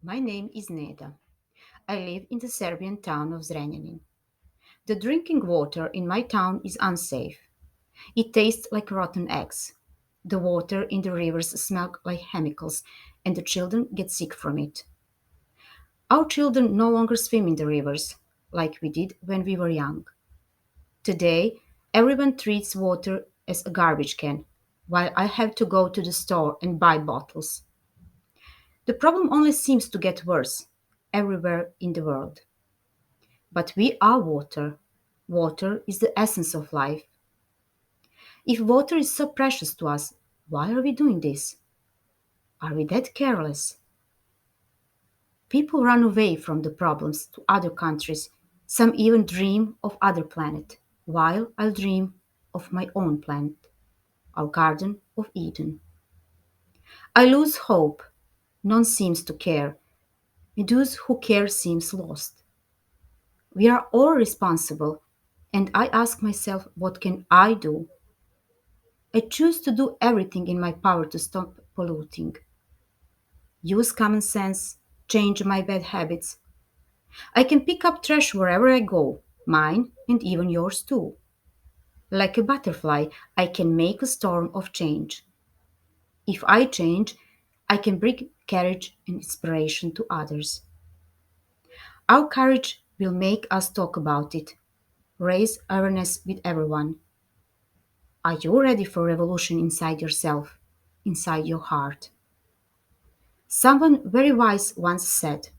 My name is Neda. I live in the Serbian town of Zrenjanin. The drinking water in my town is unsafe. It tastes like rotten eggs. The water in the rivers smells like chemicals, and the children get sick from it. Our children no longer swim in the rivers like we did when we were young. Today, everyone treats water as a garbage can, while I have to go to the store and buy bottles. The problem only seems to get worse everywhere in the world. But we are water. Water is the essence of life. If water is so precious to us, why are we doing this? Are we that careless? People run away from the problems to other countries. Some even dream of other planet, while I dream of my own planet, our Garden of Eden. I lose hope. None seems to care, and those who care seems lost. We are all responsible, and I ask myself, what can I do? I choose to do everything in my power to stop polluting. Use common sense, change my bad habits. I can pick up trash wherever I go, mine and even yours too. Like a butterfly, I can make a storm of change. If I change, I can bring courage and inspiration to others. Our courage will make us talk about it, raise awareness with everyone. Are you ready for revolution inside yourself, inside your heart? Someone very wise once said,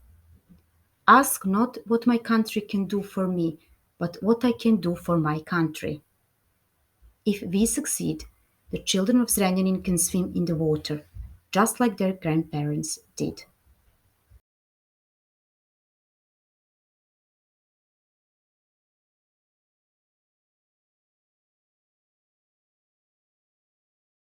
ask not what my country can do for me, but what I can do for my country. If we succeed, the children of Zrenjanin can swim in the water, just like their grandparents did.